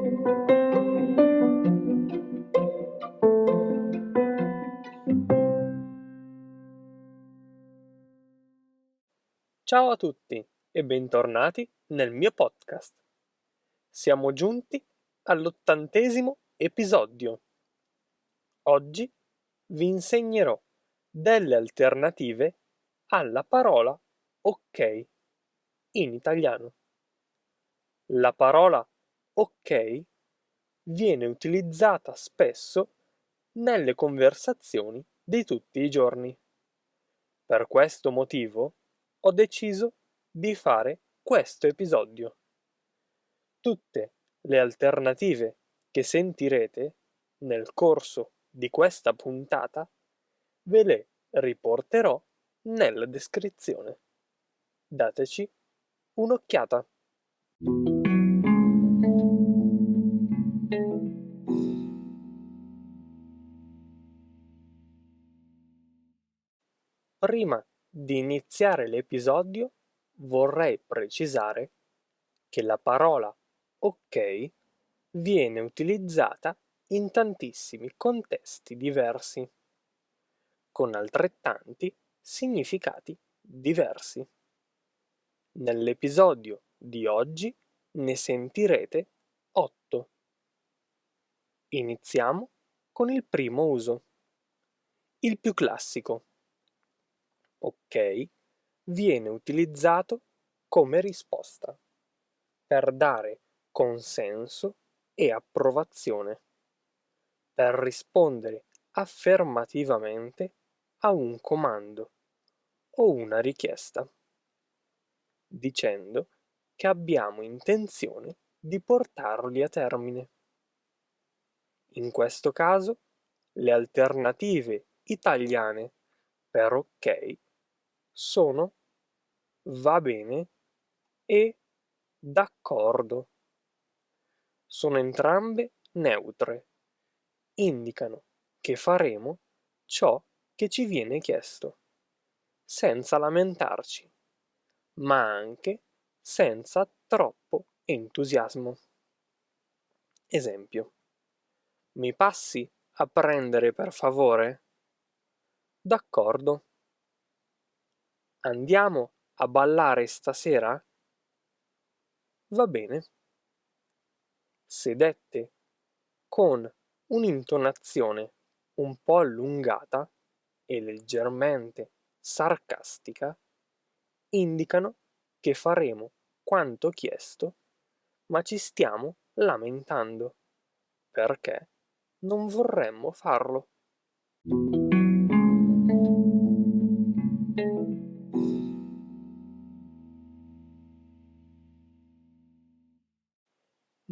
Ciao a tutti e bentornati nel mio podcast. Siamo giunti all'80° episodio. Oggi vi insegnerò delle alternative alla parola ok in italiano. La parola ok viene utilizzata spesso nelle conversazioni di tutti i giorni. Per questo motivo ho deciso di fare questo episodio. Tutte le alternative che sentirete nel corso di questa puntata ve le riporterò nella descrizione. Dateci un'occhiata. Prima di iniziare l'episodio vorrei precisare che la parola ok viene utilizzata in tantissimi contesti diversi, con altrettanti significati diversi. Nell'episodio di oggi ne sentirete 8. Iniziamo con il primo uso, il più classico. Ok viene utilizzato come risposta per dare consenso e approvazione, per rispondere affermativamente a un comando o una richiesta, dicendo che abbiamo intenzione di portarli a termine. In questo caso, le alternative italiane per ok sono va bene e d'accordo. Sono entrambe neutre, indicano che faremo ciò che ci viene chiesto, senza lamentarci, ma anche senza troppo entusiasmo. Esempio: mi passi a prendere per favore? D'accordo. Andiamo a ballare stasera? Va bene. Se dette con un'intonazione un po' allungata e leggermente sarcastica, indicano che faremo quanto chiesto, ma ci stiamo lamentando, perché non vorremmo farlo.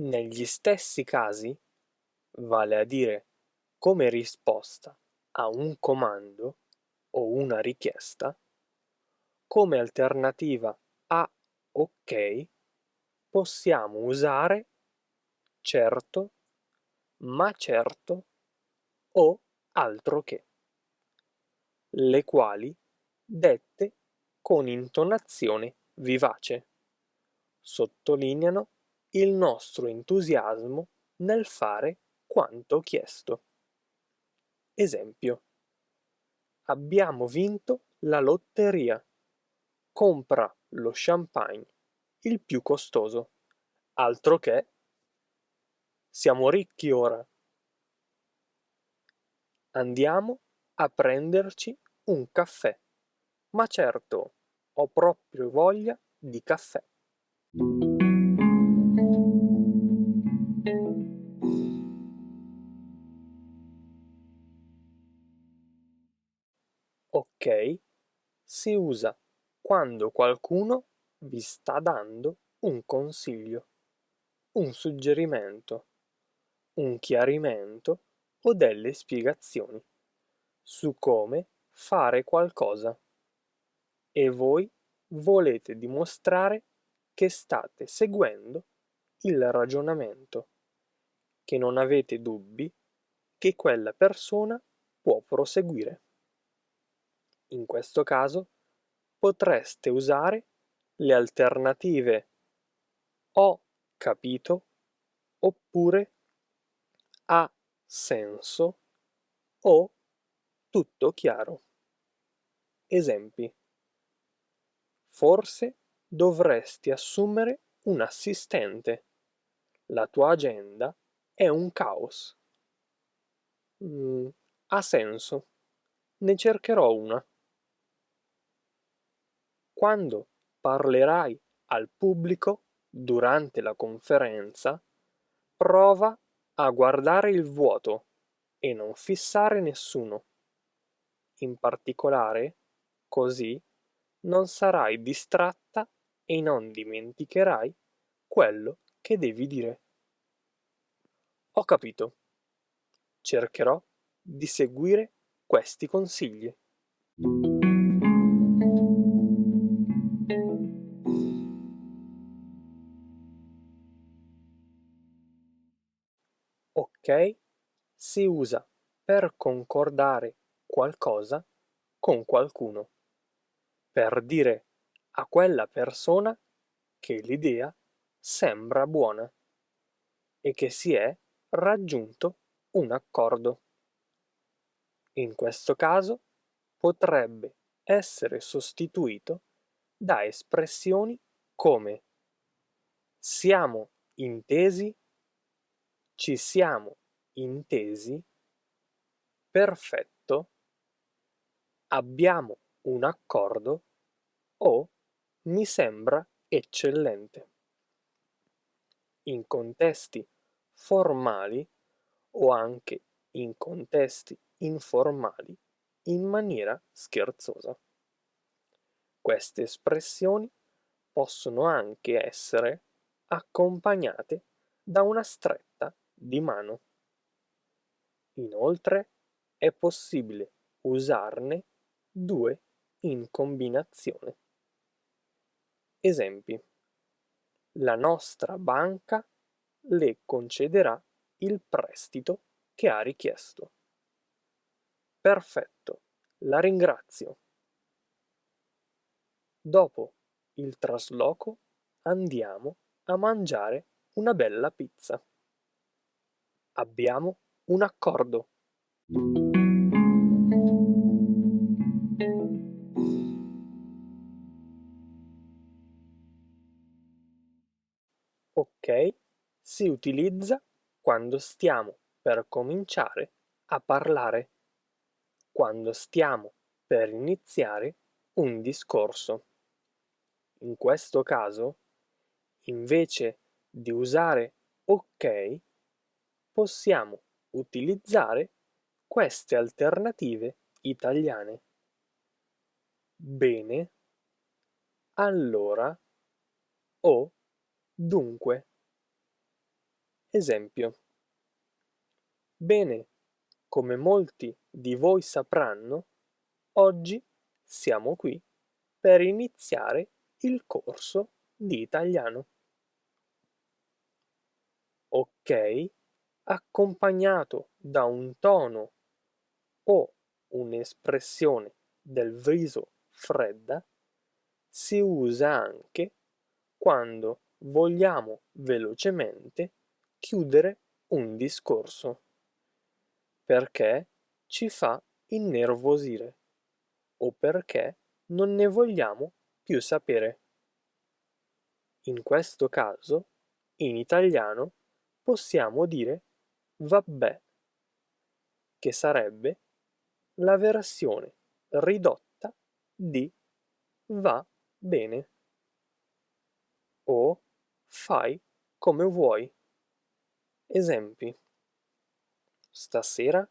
Negli stessi casi, vale a dire come risposta a un comando o una richiesta, come alternativa a ok, possiamo usare certo, ma certo o altro che, le quali, dette con intonazione vivace, sottolineano il nostro entusiasmo nel fare quanto chiesto. Esempio: abbiamo vinto la lotteria. Compra lo champagne, il più costoso. Altro che, siamo ricchi ora. Andiamo a prenderci un caffè. Ma certo, ho proprio voglia di caffè. Ok si usa quando qualcuno vi sta dando un consiglio, un suggerimento, un chiarimento o delle spiegazioni su come fare qualcosa e voi volete dimostrare che state seguendo il ragionamento, che non avete dubbi che quella persona può proseguire. In questo caso potreste usare le alternative ho capito oppure ha senso o tutto chiaro. Esempi: forse dovresti assumere un assistente. La tua agenda è un caos. Ha senso. Ne cercherò una. Quando parlerai al pubblico durante la conferenza, prova a guardare il vuoto e non fissare nessuno. In particolare, così non sarai distratta e non dimenticherai quello che devi dire. Ho capito. Cercherò di seguire questi consigli. Ok? Si usa per concordare qualcosa con qualcuno, per dire a quella persona che l'idea sembra buona e che si è raggiunto un accordo. In questo caso potrebbe essere sostituito da espressioni come siamo intesi, ci siamo intesi, perfetto, abbiamo un accordo o mi sembra eccellente. In contesti formali o anche in contesti informali in maniera scherzosa. Queste espressioni possono anche essere accompagnate da una stretta di mano. Inoltre è possibile usarne due in combinazione. Esempi: la nostra banca le concederà il prestito che ha richiesto. Perfetto, la ringrazio. Dopo il trasloco andiamo a mangiare una bella pizza. Abbiamo un accordo. Ok? Si utilizza quando stiamo per cominciare a parlare, quando stiamo per iniziare un discorso. In questo caso, invece di usare ok, possiamo utilizzare queste alternative italiane. Bene, allora o dunque. Esempio: bene, come molti di voi sapranno, oggi siamo qui per iniziare il corso di italiano. Ok, accompagnato da un tono o un'espressione del viso fredda, si usa anche quando vogliamo velocemente chiudere un discorso, perché ci fa innervosire o perché non ne vogliamo più sapere. In questo caso, in italiano, possiamo dire vabbè, che sarebbe la versione ridotta di va bene o fai come vuoi. Esempi: stasera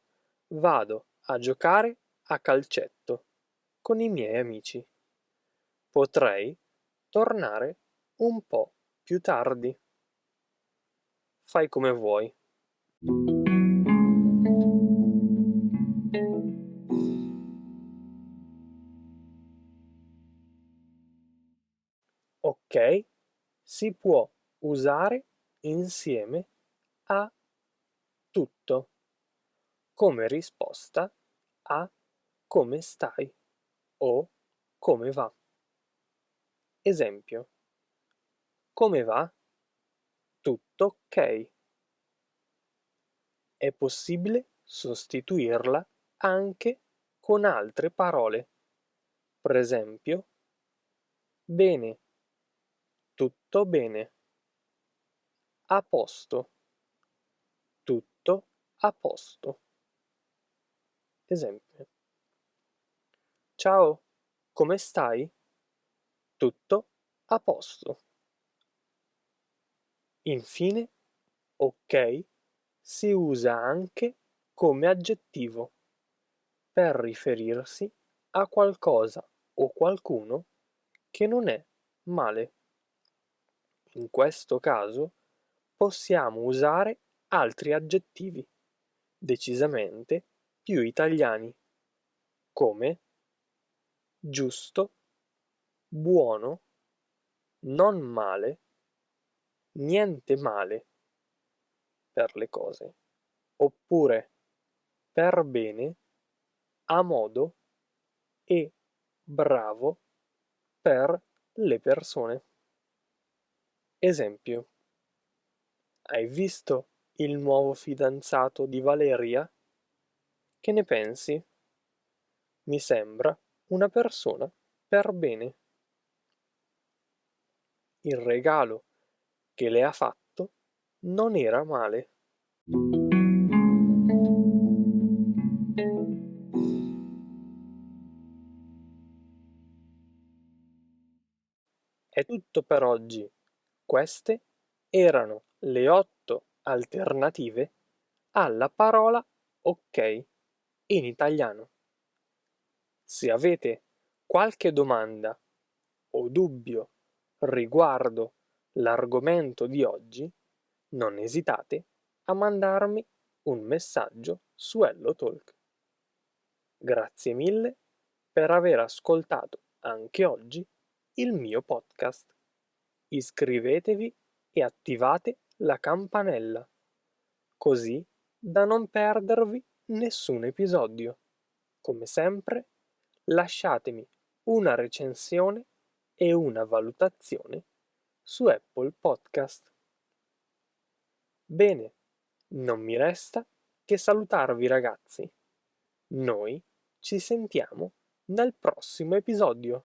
vado a giocare a calcetto con i miei amici. Potrei tornare un po' più tardi. Fai come vuoi. Ok? Si può usare insieme a tutto come risposta a come stai o come va. Esempio: come va? Tutto ok. è possibile sostituirla anche con altre parole. Per esempio, bene, tutto bene, a posto, tutto a posto. Esempio. Ciao, come stai? Tutto a posto. Infine, ok si usa anche come aggettivo per riferirsi a qualcosa o qualcuno che non è male. In questo caso possiamo usare altri aggettivi decisamente più italiani, come giusto, buono, non male, niente male per le cose, oppure per bene, a modo e bravo per le persone. Esempio: hai visto il nuovo fidanzato di Valeria? Che ne pensi? Mi sembra una persona per bene. Il regalo che le ha fatto non era male. È tutto per oggi. Queste erano le 8 alternative alla parola ok in italiano. Se avete qualche domanda o dubbio riguardo l'argomento di oggi, non esitate a mandarmi un messaggio su HelloTalk. Grazie mille per aver ascoltato anche oggi il mio podcast. Iscrivetevi e attivate la campanella, così da non perdervi nessun episodio. Come sempre, lasciatemi una recensione e una valutazione su Apple Podcast. Bene, non mi resta che salutarvi ragazzi. Noi ci sentiamo nel prossimo episodio.